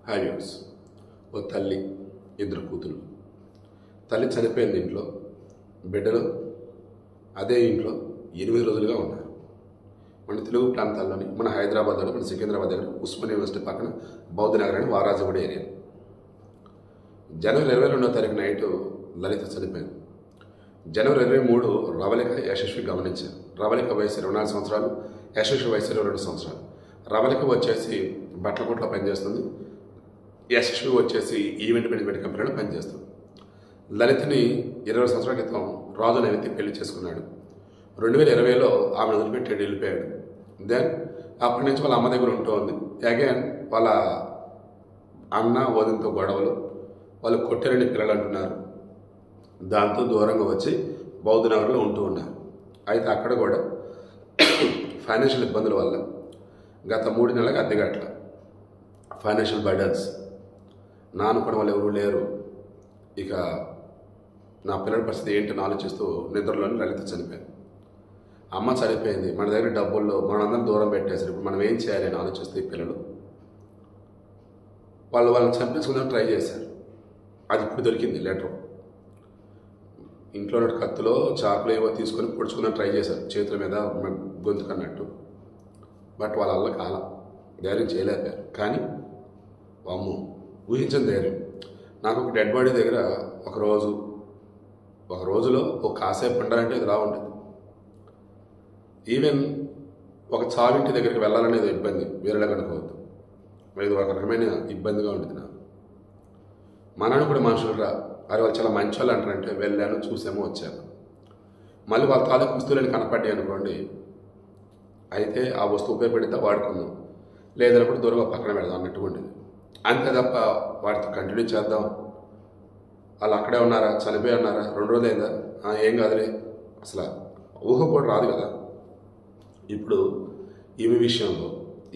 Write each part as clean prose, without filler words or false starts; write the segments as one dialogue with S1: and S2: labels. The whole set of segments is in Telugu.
S1: Hi viewers. ఓ తల్లి, ఇద్దరు కూతురు. తల్లి చనిపోయింది ఇంట్లో, బిడ్డలు అదే ఇంట్లో 8 రోజులుగా ఉన్నారు. మన తెలుగు ప్రాంతాల్లోని, మన హైదరాబాద్లోని, మన సికింద్రాబాద్ దగ్గర ఉస్మానియా యూనివర్సిటీ పక్కన బౌద్ధ నగరాన్ని వారాజగూడ ఏరియా. జనవరి 22వ తారీఖు నైటు లలిత చనిపోయింది. జనవరి 23 రవళిక యశస్వి గమనించారు. రవళిక వయసు 24 సంవత్సరాలు, యశస్వి వయసు 22 సంవత్సరాలు. రవళిక వచ్చేసి బట్టల కొట్లో పనిచేస్తుంది, యశస్వి వచ్చేసి ఈవెంట్ మేనేజ్మెంట్ కంపెనీలో పనిచేస్తుంది. లలితని 20 సంవత్సరాల క్రితం రాజు నైవేద్య పెళ్లి చేసుకున్నాడు. 2020లో ఆమెను వదిలిపెట్టి వెళ్ళిపోయాడు. దెన్ అప్పటి నుంచి వాళ్ళ అమ్మ దగ్గర ఉంటూ ఉంది. అగైన్ వాళ్ళ అన్న వదినతో గొడవలు, వాళ్ళు కొట్టారని పిల్లలు అంటున్నారు. దాంతో దూరంగా వచ్చి బౌద్ధ నగర్లో ఉంటూ ఉన్నారు. అయితే అక్కడ కూడా ఫైనాన్షియల్ ఇబ్బందుల వల్ల గత 3 నెలలకు అద్దెగట్ల, ఫైనాన్షియల్ బర్డన్స్, నా అనుకోవడం వల్ల ఎవరు లేరు. ఇక నా పిల్లల పరిస్థితి ఏంటని ఆలోచిస్తూ నిద్రలోనే లలిత చనిపోయింది. అమ్మ చనిపోయింది, మన దగ్గర డబ్బుల్లో మనందరం దూరం పెట్టేశారు. ఇప్పుడు మనం ఏం చేయాలి అని ఆలోచిస్తే ఈ పిల్లలు వాళ్ళని చంపేసుకుందాం ట్రై చేశారు. అది ఇప్పుడు దొరికింది లెటర్. ఇంట్లో కత్తులో చాకులు ఏవో తీసుకొని పొడుచుకుందాం ట్రై చేశారు, చేతుల మీద గొంతుకన్నట్టు. బట్ వాళ్ళ వల్ల కాల, ధైర్యం చేయలేకపోయారు. కానీ అమ్ము ఊహించని ధైర్యం. నాకు ఒక డెడ్ బాడీ దగ్గర ఒక రోజులో ఒక కాసేపు ఉండాలంటే ఇది రా ఉండేది. ఈవెన్ ఒక చావింటి దగ్గరికి వెళ్ళాలనేది ఇబ్బంది, వేరేలాగా అనుకోవద్దు. ఇది ఒక రకమైన ఇబ్బందిగా ఉండేది నాకు. మనని కూడా మనుషులు రా, అది వాళ్ళు చాలా మంచి వాళ్ళు అంటారంటే వెళ్ళాను, చూసాము, వచ్చాను. మళ్ళీ వాళ్ళ తాలూకు వస్తువులని కనపడ్డాయి అనుకోండి, అయితే ఆ వస్తువు ఉపయోగపడితే వాడుకుందాం, లేదన్నప్పుడు దూరంగా పక్కన పెడదాం అన్నట్టుగా ఉండేది. అంతే తప్ప వాటితో కంటిన్యూ చేద్దాం, వాళ్ళు అక్కడే ఉన్నారా, చనిపోయి ఉన్నారా, 2 రోజులు అయిందా, ఏం కాదులే, అసలు ఊహ కూడా రాదు కదా. ఇప్పుడు ఈమె విషయంలో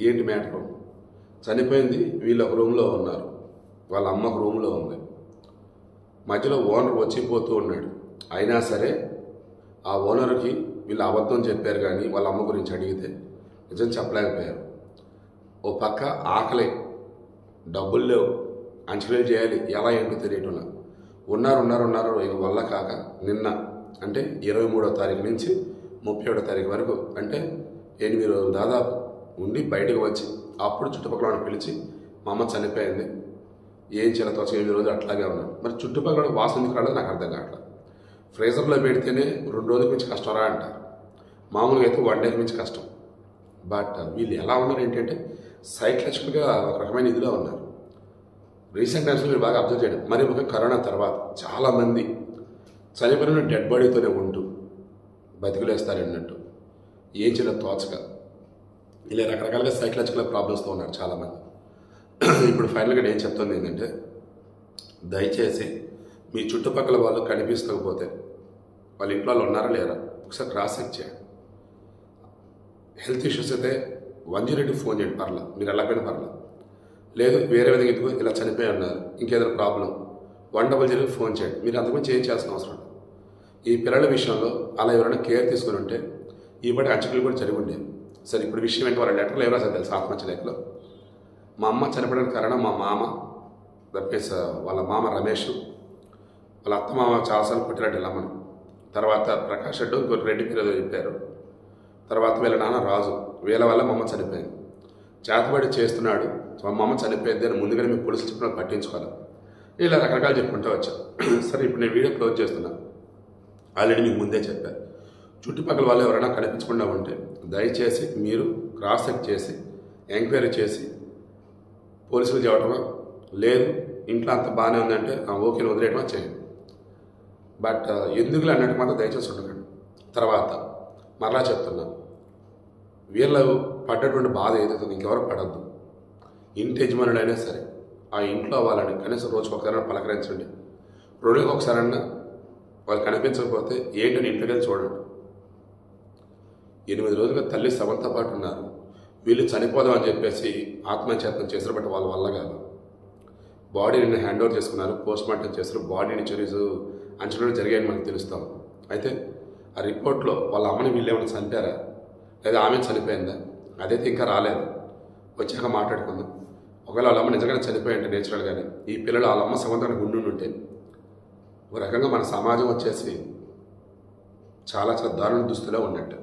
S1: ఏంటి మ్యాటర్? చనిపోయింది, వీళ్ళు ఒక రూమ్లో ఉన్నారు, వాళ్ళ అమ్మ ఒక రూమ్లో ఉంది. మధ్యలో ఓనర్ వచ్చిపోతూ ఉన్నాడు. అయినా సరే ఆ ఓనర్కి వీళ్ళు అబద్ధం చెప్పారు. కానీ వాళ్ళ అమ్మ గురించి అడిగితే నిజం చెప్పలేకపోయారు. ఓ పక్క ఆకలి, డబ్బులు లేవు, అంచనాలు చేయాలి, ఎలా ఏంటో తెలియటంలా ఉన్నారు. ఇక వల్ల కాక నిన్న అంటే 23వ తారీఖు నుంచి 31వ తారీఖు వరకు, అంటే 8 రోజులు దాదాపు ఉండి బయటకు వచ్చి అప్పుడు చుట్టుపక్కల వాళ్ళని పిలిచి మా అమ్మ చనిపోయింది, ఏం చేయాలో తోచ 8 రోజులు అట్లాగే ఉన్నాను. మరి చుట్టుపక్కల వాసన ఎందుకు రాలేదు నాకు అర్థం కావట్లేదు. ఫ్రీజర్లో పెడితేనే 2 రోజుల నుంచి కష్టం రా అంటారు, మామూలుగా అయితే 1 డే నుంచి కష్టం. బట్ వీళ్ళు ఎలా ఉన్నారు ఏంటంటే సైకలాజికల్గా ఒక రకమైన ఇదిలో ఉన్నారు. రీసెంట్ టైమ్స్లో మీరు బాగా అబ్జర్వ్ చేయడం, మరి ముఖ్యంగా కరోనా తర్వాత చాలామంది చనిపోయిన డెడ్ బాడీతోనే ఉంటూ బతికులేస్తారన్నట్టు, ఏం చేయాలో తోచక ఇలా రకరకాలుగా సైకలాజికల్ ప్రాబ్లమ్స్తో ఉన్నారు చాలామంది. ఇప్పుడు ఫైనల్గా నేను చెప్తుంది ఏంటంటే, దయచేసి మీ చుట్టుపక్కల వాళ్ళు కనిపించకపోతే వాళ్ళ ఇంట్లో వాళ్ళు ఉన్నారా లేరా ఒకసారి క్రాస్ చెక్ చేయండి. హెల్త్ ఇష్యూస్ అయితే 108కి ఫోన్ చేయండి, పర్లా, మీరు ఎలాగైనా పర్లా. లేదు వేరే విధంగా ఎందుకు ఇలా చనిపోయి ఉన్నారు, ఇంకేదైనా ప్రాబ్లం, 100కి ఫోన్ చేయండి. మీరు అంతకుమించి ఏం చేయాల్సిన అవసరం. ఈ పిల్లల విషయంలో అలా ఎవరైనా కేర్ తీసుకుని ఉంటే ఈ బట్టి అంచకులు కూడా జరిగి ఉండేది. సరే, ఇప్పుడు విషయం ఏంటి, వాళ్ళ లెటర్లు ఎవరో అసలు తెలుసు, ఆత్మహత్య లేఖలో మా అమ్మ చనిపోవడానికి కారణం మా మామ, దప్పేసి వాళ్ళ మామ రమేష్, వాళ్ళ అత్త మామ చాలాసార్లు కొట్టినట్టు వెళ్ళమని. తర్వాత ప్రకాష్ రెడ్డి ఇంకొక రెడ్డి పేరు చెప్పారు. తర్వాత వీళ్ళ నాన్న రాజు, వీళ్ళ వల్ల మా అమ్మ చనిపోయింది. చేతబడి చేస్తున్నాడు, మా అమ్మ చనిపోయింది అని ముందుగానే మీ పోలీసులు చెప్పిన పట్టించుకోవాలి. ఇలా రకరకాలు చెప్పుకుంటూ వచ్చాను. సరే, ఇప్పుడు నేను వీడియో క్లోజ్ చేస్తున్నాను. ఆల్రెడీ మీకు ముందే చెప్పాను, చుట్టుపక్కల వాళ్ళు ఎవరైనా కనిపించకుండా ఉంటే దయచేసి మీరు క్రాస్ చెక్ చేసి ఎంక్వైరీ చేసి పోలీసులు చెప్పడమా, లేదు ఇంట్లో అంత బాగానే ఉందంటే ఓకే వదిలేయటమా చేయండి. బట్ ఎందుకులే అన్నట్టు మాత్రం దయచేసి ఉండకండి. తర్వాత మరలా చెప్తున్నా, వీళ్ళు పడ్డటువంటి బాధ ఏదైతే ఇంకెవరు పడద్దు. ఇంటి యజమానులైనా సరే ఆ ఇంట్లో వాళ్ళని కనీసం రోజుకి ఒకసారి పలకరించండి. 2 రోజులకు ఒకసారన్నా వాళ్ళు కనిపించకపోతే ఏంటని ఇంట్లోకి వెళ్ళి చూడండి. 8 రోజులుగా తల్లి శవంతో పాటు ఉన్నారు. వీళ్ళు చనిపోదాం అని చెప్పేసి ఆత్మహత్యత్నం చేశారు. బట్ వాళ్ళ వల్ల కాదు. బాడీని హ్యాండ్ ఓవర్ చేసుకున్నారు, పోస్ట్ మార్టం చేశారు, బాడీని అంచనాలు జరిగాయని మనకు తెలుస్తాం. అయితే ఆ రిపోర్ట్లో వాళ్ళ అమ్మని వీళ్ళు ఏమైనా చంపారా, లేదా ఆమె చనిపోయిందా, అదైతే ఇంకా రాలేదు. వచ్చాక మాట్లాడుకుందాం. ఒకవేళ వాళ్ళ అమ్మ నిజంగానే చనిపోయింటే నేచురల్గానే ఈ పిల్లలు వాళ్ళ అమ్మ సంబంధానికి ఉండుంటే ఒక రకంగా మన సమాజం వచ్చేసి చాలా చాలా దారుణ దుస్తులో ఉన్నట్టు.